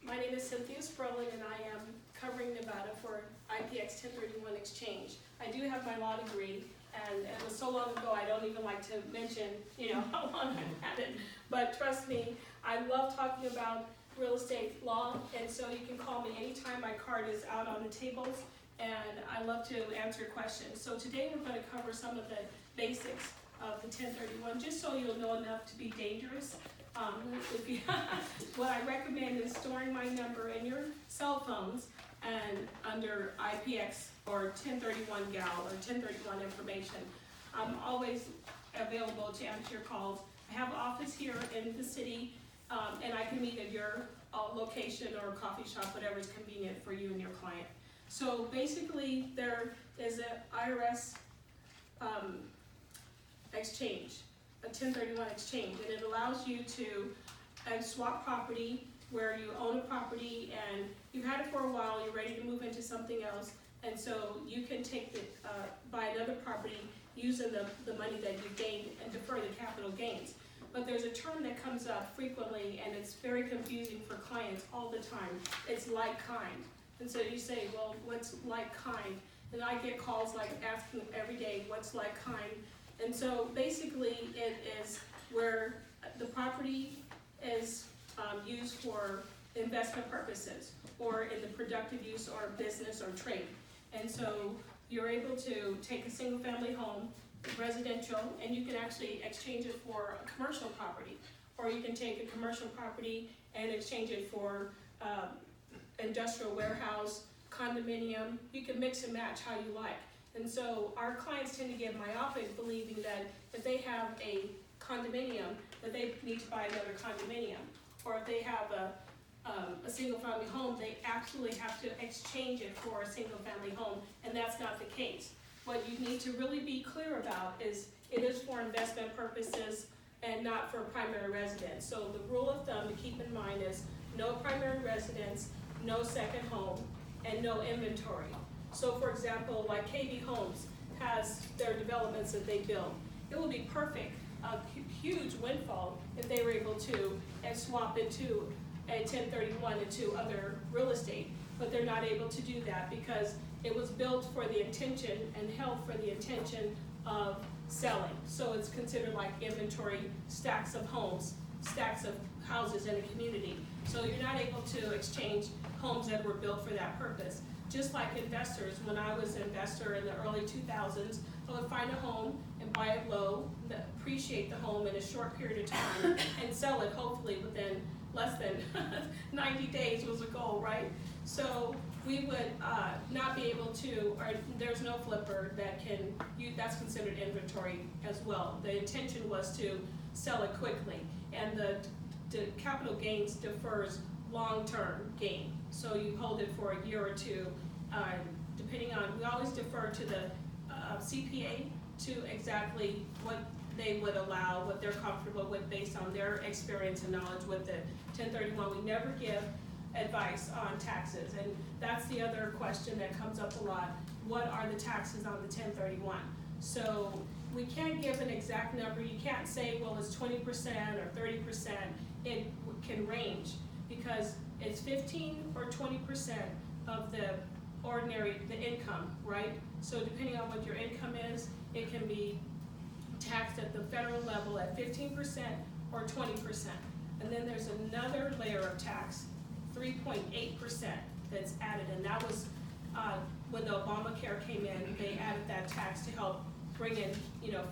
My name is Cynthia Sperling, and I am covering Nevada for IPX 1031 exchange. I do have my law degree, and it was so long ago I don't even like to mention, how long I've had it. But trust me, I love talking about real estate law, and so you can call me anytime. My card is out on the tables, and I love to answer questions. So today we're going to cover some of the basics of the 1031, just so you'll know enough to be dangerous. What I recommend is storing my number in your cell phones and under IPX or 1031 gal or 1031 information. I'm always available to answer your calls. I have an office here in the city, and I can meet at your location or coffee shop, whatever is convenient for you and your client. So basically, there is an IRS exchange, a 1031 exchange, and it allows you to swap property where you own a property and you've had it for a while, you're ready to move into something else, and so you can take buy another property using the money that you gained and defer the capital gains. But there's a term that comes up frequently, and it's very confusing for clients all the time. It's like kind. And so you say, well, what's like kind? And I get calls like asking every day, what's like kind? And so basically it is where the property is used for investment purposes or in the productive use or business or trade. And so you're able to take a single family home, residential, and you can actually exchange it for a commercial property. Or you can take a commercial property and exchange it for industrial warehouse, condominium. You can mix and match how you like. And so our clients tend to get myopic, believing that if they have a condominium, that they need to buy another condominium. Or if they have a single family home, they actually have to exchange it for a single family home, and that's not the case. What you need to really be clear about is it is for investment purposes and not for primary residence. So the rule of thumb to keep in mind is no primary residence, no second home, and no inventory. So for example, like KB Homes has their developments that they build. It would be perfect, a huge windfall if they were able to swap into a 1031 into other real estate, but they're not able to do that because it was built for the intention and held for the intention of selling. So it's considered like inventory, stacks of homes, stacks of houses in a community. So you're not able to exchange homes that were built for that purpose. Just like investors, when I was an investor in the early 2000s, I would find a home and buy it low, appreciate the home in a short period of time, and sell it hopefully within less than 90 days was a goal, right? So we would not be able to, or there's no flipper that can, that's considered inventory as well. The intention was to sell it quickly, and the capital gains defers long-term gain. So you hold it for a year or two, depending on, we always defer to the CPA to exactly what they would allow, what they're comfortable with based on their experience and knowledge with the 1031. We never give advice on taxes, and that's the other question that comes up a lot. What are the taxes on the 1031? So we can't give an exact number. You can't say, well, it's 20% or 30%. It can range because it's 15 or 20% of the income, right? So depending on what your income is, it can be taxed at the federal level at 15% or 20%. And then there's another layer of tax, 3.8% that's added, and that was when the Obamacare came in, they added that tax to help bring in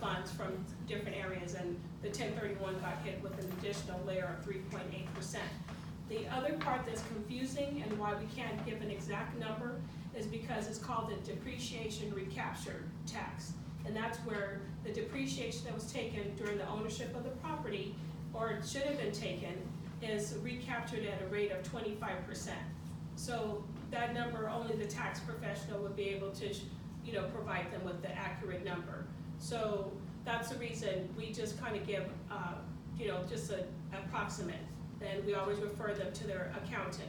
funds from different areas, and the 1031 got hit with an additional layer of 3.8%. The other part that's confusing and why we can't give an exact number is because it's called the depreciation recapture tax. And that's where the depreciation that was taken during the ownership of the property, or it should have been taken, is recaptured at a rate of 25%. So that number, only the tax professional would be able to provide them with the accurate number. So that's the reason we just kind of give just an approximate. Then we always refer them to their accountant.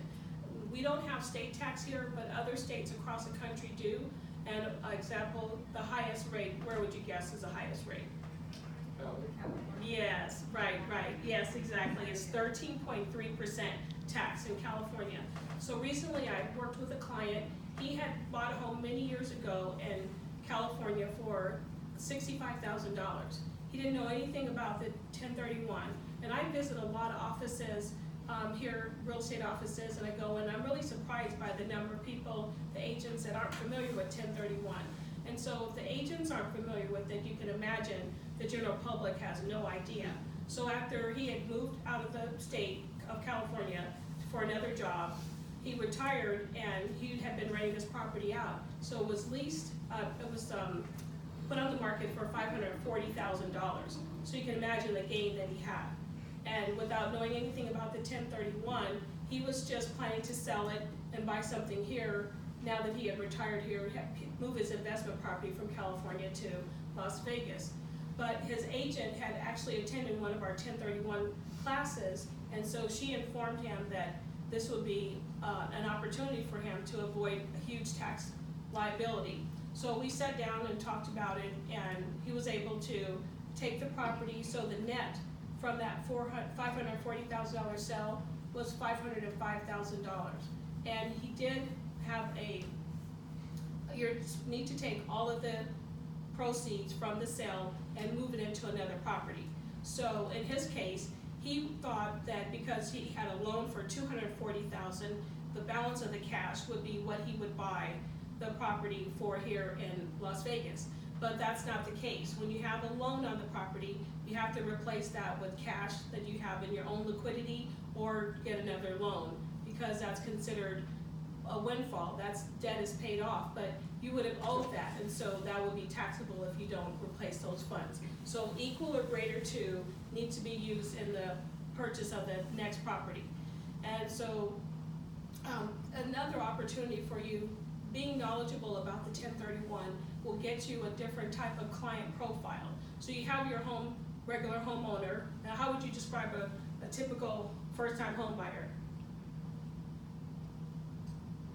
We don't have state tax here, but other states across the country do. And example, the highest rate, where would you guess is the highest rate? Yes, right, yes, exactly. It's 13.3% tax in California. So recently I worked with a client. He had bought a home many years ago in California for $65,000. He didn't know anything about the 1031. And I visit a lot of offices here, real estate offices, and I go and I'm really surprised by the number of people, the agents that aren't familiar with 1031. And so if the agents aren't familiar with it, you can imagine the general public has no idea. So after he had moved out of the state of California for another job, he retired and he had been renting this property out. So it was leased, put on the market for $540,000. So you can imagine the gain that he had. And without knowing anything about the 1031, he was just planning to sell it and buy something here. Now that he had retired here, move his investment property from California to Las Vegas. But his agent had actually attended one of our 1031 classes, and so she informed him that this would be an opportunity for him to avoid a huge tax liability. So we sat down and talked about it, and he was able to take the property. So the net from that $540,000 sale was $505,000. And he did have you need to take all of the proceeds from the sale and move it into another property. So in his case, he thought that because he had a loan for $240,000, the balance of the cash would be what he would buy the property for here in Las Vegas. But that's not the case. When you have a loan on the property, you have to replace that with cash that you have in your own liquidity or get another loan, because that's considered a windfall. That's debt is paid off, but you would have owed that, and so that would be taxable if you don't replace those funds. So equal or greater to need to be used in the purchase of the next property. And so another opportunity for you, being knowledgeable about the 1031 will get you a different type of client profile. So you have your regular homeowner. Now, how would you describe a typical first-time home buyer?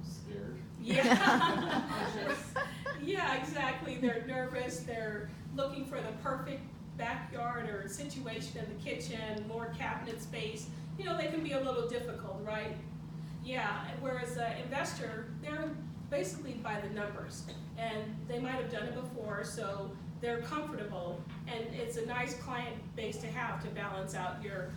Scared. Yeah. Yeah, exactly. They're nervous. They're looking for the perfect backyard or situation in the kitchen, more cabinet space. You know, they can be a little difficult, right? Yeah, whereas an investor, they're basically by the numbers, and they might have done it before, so they're comfortable, and it's a nice client base to have to balance out your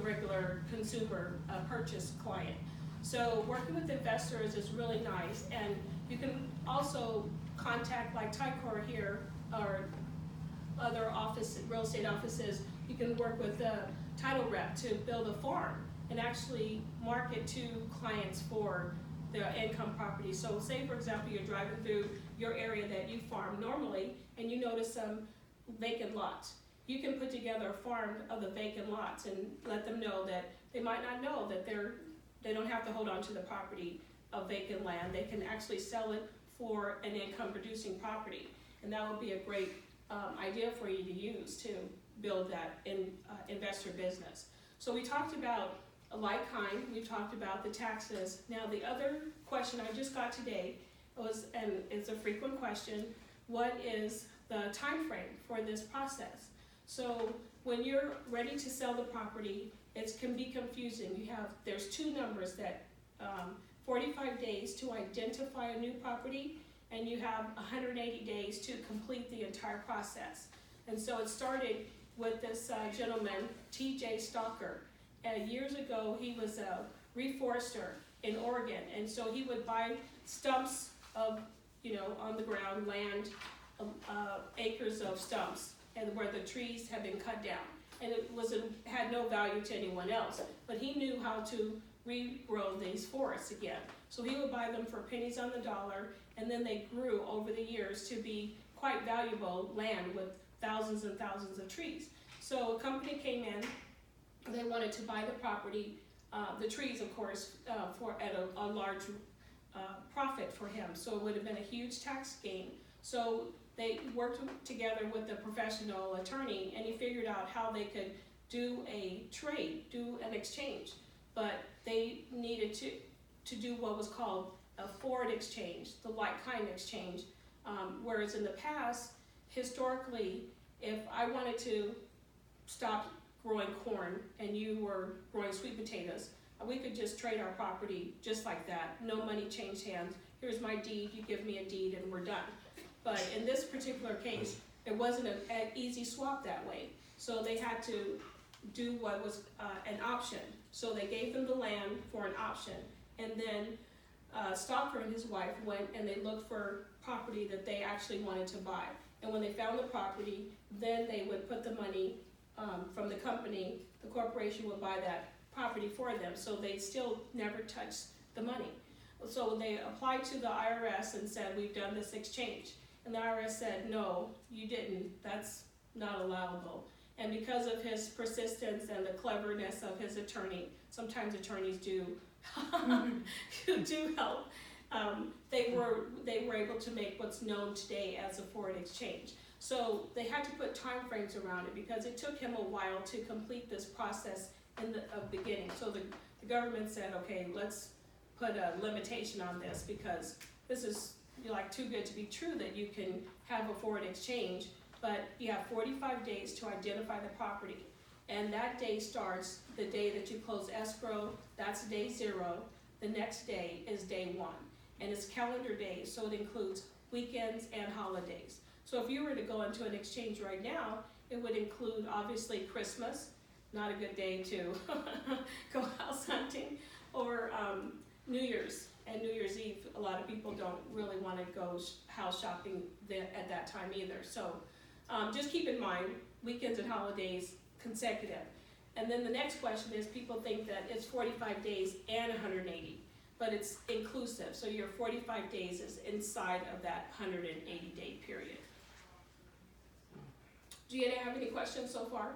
regular consumer purchase client. So working with investors is really nice, and you can also contact like Tycor here or other real estate offices. You can work with a title rep to build a farm and actually market to clients for the income property. So say, for example, you're driving through your area that you farm normally and you notice some vacant lots. You can put together a farm of the vacant lots and let them know that they might not know that they don't have to hold on to the property of vacant land. They can actually sell it for an income producing property. And that would be a great idea for you to use to build that investor business. So we talked about a like kind, we talked about the taxes. Now the other question I just got today was, and it's a frequent question, what is the time frame for this process? So when you're ready to sell the property, it can be confusing. There's two numbers that 45 days to identify a new property, and you have 180 days to complete the entire process. And so it started with this gentleman, T.J. Stalker. Years ago, he was a reforester in Oregon, and so he would buy stumps of, on the ground, land, acres of stumps, and where the trees had been cut down. And it had no value to anyone else, but he knew how to regrow these forests again. So he would buy them for pennies on the dollar, and then they grew over the years to be quite valuable land with thousands and thousands of trees. So a company came in, they wanted to buy the property, the trees of course, at a large profit for him. So it would have been a huge tax gain. So they worked together with the professional attorney, and he figured out how they could do a trade, do an exchange. But they needed to do what was called a forward exchange, the like-kind exchange. Whereas in the past, historically, if I wanted to stopped growing corn and you were growing sweet potatoes, we could just trade our property just like that. No money changed hands. Here's my deed, you give me a deed, and we're done. But in this particular case, it wasn't an easy swap that way. So they had to do what was an option. So they gave them the land for an option. And then Stalker and his wife went and they looked for property that they actually wanted to buy. And when they found the property, then they would put the money from the company, the corporation would buy that property for them. So they still never touched the money. So they applied to the IRS and said, we've done this exchange. And the IRS said, no, you didn't. That's not allowable. And because of his persistence and the cleverness of his attorney, sometimes attorneys do do help. They were able to make what's known today as a forward exchange. So they had to put time frames around it because it took him a while to complete this process in the beginning. So the government said, okay, let's put a limitation on this because this is like too good to be true that you can have a forward exchange, but you have 45 days to identify the property. And that day starts the day that you close escrow. That's day 0. The next day is day 1. And it's calendar days, so it includes weekends and holidays. So if you were to go into an exchange right now, it would include obviously Christmas, not a good day to go house hunting, or New Year's. And New Year's Eve, a lot of people don't really want to go house shopping at that time either. So just keep in mind, weekends and holidays consecutive. And then the next question is, people think that it's 45 days and 180, but it's inclusive. So your 45 days is inside of that 180-day period. Do you have any questions so far?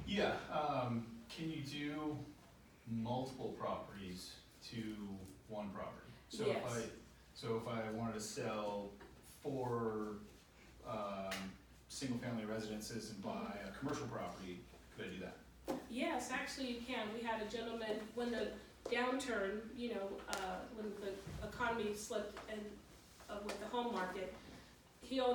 Yeah, can you do multiple properties to one property? So Yes. if I wanted to sell 4 single-family residences and buy a commercial property, could I do that? Yes, actually you can. We had a gentleman, when the downturn, when the economy slipped and with the home market, he owned